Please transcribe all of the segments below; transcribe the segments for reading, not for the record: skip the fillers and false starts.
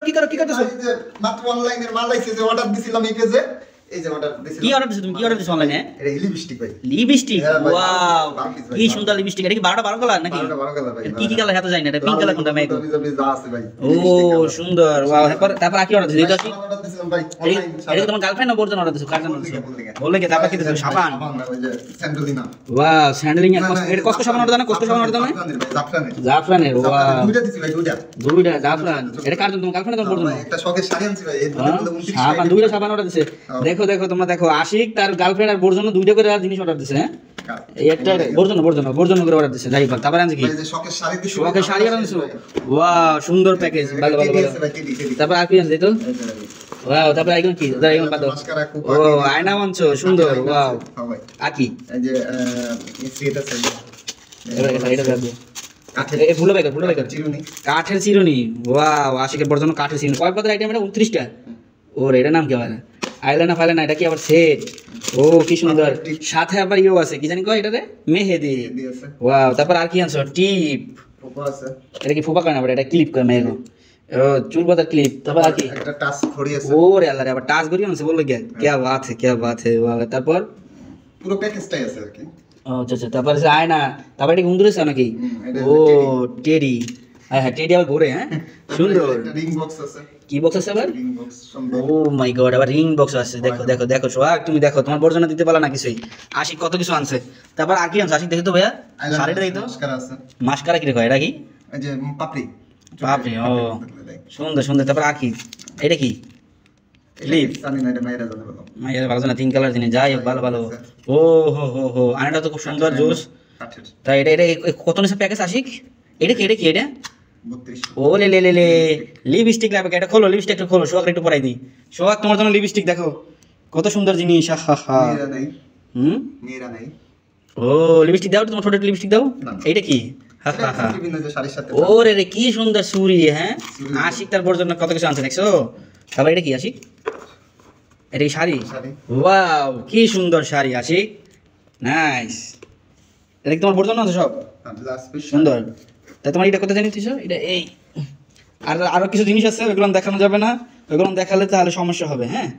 কি করতেছো? এই যে মাত্র অনলাইনের মাল আইছে, যে অর্ডার দিছিলাম এই পেজে, এই যে অর্ডার দিছিলাম। কি অর্ডার দিছো তুমি? কি অর্ডার দিছো অনলাইনে? এটা লিপস্টিক ভাই। লিপস্টিক? হ্যাঁ ভাই, ওয়াও, ভাই, কি সুন্দর লিপস্টিক। এটা কি 12 কালার নাকি? 12 কালার ভাই। কি কালার হাতে যায় না? এটা পিঙ্ক কালার কোনটা মেয়ে? যা আছে ভাই। ও সুন্দর, ওয়াও। তারপর কি অর্ডার দিছো? এটা কি অর্ডার দিছিলাম ভাই অনলাইন। এটা তোমার গার্লফ্রেন্ড না বোরজন অর্ডার দিছো? কার জন্য দিছো? বলে কি? তারপর কি দিছো? সাবান? ওই যে স্যান্ডেলিনা। ওয়াও, স্যান্ডেলিং এর এটা কসকো সাবান অর্ডার দাও না? কসকো সাবান অর্ডার দাও না? জাফরানের। ওয়াও, দুইটা দিছি ভাই, দুইটা জাফরান। এটা কার জন্য? তোমার গার্লফ্রেন্ড না তোমার বোরজন? একটা শখের শাড়ি আনছি ভাই, এই সাবান, দুইটা সাবান অর্ডার দিছে। দেখো দেখো তোমরা দেখো, আশিক তার গার্লফ্রেন্ড আর বোরজন দুইটা করে জিনিস অর্ডার দিছে। হ্যাঁ, এই একটা বোরজন করে অর্ডার দিছে। যাই হোক, তারপর আনছে কি? ভাই যে শখের শাড়ি দিছি। শখের শাড়ি অর্ডার দিছো? ওয়াও, সুন্দর প্যাকেজ। ভালো ভালো ভালো। তারপর আর কি আনছে তো? ওয়াও, তারপর আইকন কি? দাঁড়া, আইকন বাদ দাও। ও আয়না আনছো, সুন্দর। ওয়াও, আর কি? এই যে এটা আছে, এটা বাদ দাও। এই ফুলো বেকার চিরুনি, কাঠের চিরুনি। ওয়াও, আশিকের বর্জন কাঠের চিরুনি। কয় পাতার আইটেম এটা? 29টা। ওর এটা নাম কি আবার? আইলানা ফাইলানা, এটা কি আবার সেট? ও কি সুন্দর। সাথে আবার ইও আছে, কি জানি কয় এটাতে? মেহেদি। ওয়াও, তারপর আর কি আনছো? টিপ। ফোপা আছে। এটা কি ফোপা করে না, এটা ক্লিপ করে মেয়েগো। ও চুল পাতার ক্লিপ। তারপর আর কি? একটা টাচ ঘড়ি আছে। ওরে আল্লাহ রে, আবার টাচ ঘড়ি আনছে, বললো কি? क्या बात है। ওয়াও, তারপর পুরো প্যাকেজটাই আছে আর কি। ও আচ্ছা, তারপর আয়না। তারপর এটা উন্দুরেছে নাকি? ও টেডি। হ্যাঁ, টেডি আবার ঘুরে। হ্যাঁ, সুন্দর। একটা রিং বক্স আছে। কি বক্স আছে আবার? রিং বক্স সুন্দর। ও মাই গড, আবার রিং বক্স আছে। দেখো দেখো দেখো সোহাগ, তুমি দেখো, তোমার বর্জনা দিতে পারলা না কিছুই। আশিক কত কিছু আনছে। তারপর আর কি আনছে আশিক? দেখি তো ভাইয়া, শাড়িটা দেখি তো। মাস্কারা আছে। মাস্কারা কি রেখো? এটা কি? এই যে পাপড়ি। বাপরে, ও সুন্দর সুন্দর। তারপর আর কি? এটা কি? ক্লিপ। জানি না, এটা মাইরা জানে বলো। মাইয়া ভালো জানা, 3 কালার জিনিস। যাই হোক, ভালো ভালো। ও হো, আয়নাটা তো খুব সুন্দর, জোস। কাঠের। তাই এটা কত নিছে প্যাকেজ আশিক? এটা কি? এটা 32। ও লে লিপস্টিক লাগবে। এটা খোলো, লিপস্টিকটা খোলো। সোহাগ একটু পরাই দিই। সোহাগ, তোমার জন্য লিপস্টিক দেখো, কত সুন্দর জিনিস। হা। মেয়েরা নাই। মেয়েরা নাই। ও লিপস্টিক দাও, তোমার ছোট লিপস্টিক দাও। এইটা কি? হা। বিভিন্ন যে শাড়ির সাথে। ওরে রে, কি সুন্দর চুড়ি। হ্যাঁ, আশিক তার জন্য কত কিছু আনছে, দেখছো? তারপর এটা কি আশিক? এটা কি শাড়ি? ওয়াও, কি সুন্দর শাড়ি আশিক, নাইস। এটা কি তোমার জন্য আছে সব? সুন্দর। তা তোমার এটা কত জানিস? এটা এই আরো কিছু জিনিস আছে, ওইগুলো দেখানো যাবে না। ওইগুলো দেখালে তাহলে সমস্যা হবে। হ্যাঁ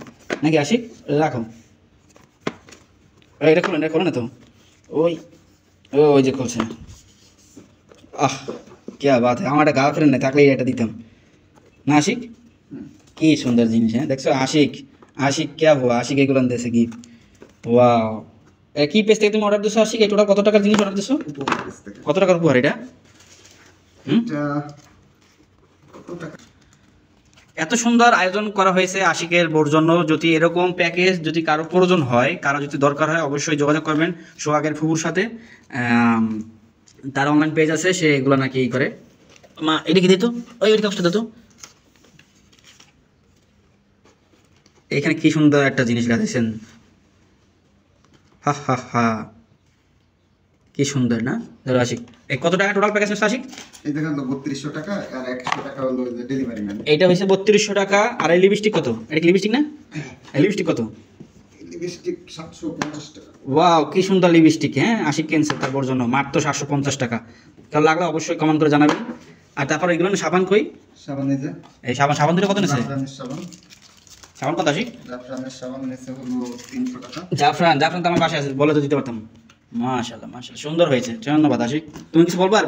নাকি আশিক? রাখো। এটা খোলো না তো। ওই যে খুলছে। क्या बात है। আমার একটা গার্লফ্রেন্ড নেই, থাকলে এটা দিতাম না আশিক। কি সুন্দর জিনিস। হ্যাঁ দেখছো আশিক? क्या हुआ আশিক? এগুলো দিয়েছে গিফট। ওয়াও, কি পেজ থেকে তুমি অর্ডার দিছো আশিক? এই টোটাল কত টাকার জিনিস অর্ডার দিছো? কত টাকার উপহার এটা? এত সুন্দর আয়োজন করা হয়েছে আশিকের বোর জন্য। যদি এরকম প্যাকেজ যদি কারো প্রয়োজন হয়, কারো যদি দরকার হয়, অবশ্যই যোগাযোগ করবেন সোহাগের ফুবুর সাথে। তার অনলাইন পেজ আছে, সে এগুলো নাকি করে। মা এটা কি দিত? ওই কাজটা দিত। এখানে কি সুন্দর একটা জিনিস গাইছেন। হা, কি সুন্দর না? ধরো আশিক, কত টাকা টোটাল প্যাকেজ আছে আশিক? এই দেখেন 3200 টাকা আর 100 টাকা হলো যে ডেলিভারি ম্যান। এইটা হইছে 3200 টাকা। আর এই লিপস্টিক কত? এটা কি লিপস্টিক না? এই লিপস্টিক কত? লিপস্টিক 750 টাকা। ওয়াও, কি সুন্দর লিপস্টিক। হ্যাঁ, আশিক কিনছে তারপর জন্য মাত্র 750 টাকা। কাল লাগলে অবশ্যই কমেন্ট করে জানাবেন। আর তারপর এগুলো না, সাবান কই? সাবান এই যে এই সাবান দুটো কত নিছে? সাবান কত আশিক? জাফরানের সাবান নিছে হলো 300 টাকা। জাফরান তো আমার বাসায় আছে, বলে তো দিতে পারতাম। মাশাআল্লাহ, সুন্দর হয়েছে, ধন্যবাদ আশিক। তুমি কিছু বলবা?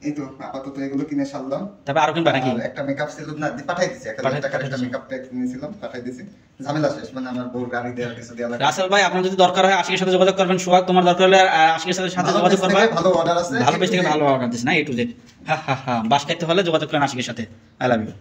এই তো আপাতত এগুলো কিনে সারলাম। তারপর আরো কিনবা নাকি? একটা মেকআপ ছিল না, পাঠাই দিছি। 1000 টাকার একটা মেকআপ প্যাক কিনেছিলাম, পাঠাই দিছি। ঝামেলা শেষ, মানে আমার বউর গাড়ি দেওয়ার কিছু দেওয়া লাগে। রাসেল ভাই, আপনার যদি দরকার হয় আশিকের সাথে যোগাযোগ করবেন। সোহাগ, তোমার দরকার হলে আশিকের সাথে যোগাযোগ করবা। ভালো অর্ডার আছে, ভালো পেজ থেকে ভালো অর্ডার দিস না, A to Z। হা। বাস খাইতে হলে যোগাযোগ করেন আশিকের সাথে। I love you.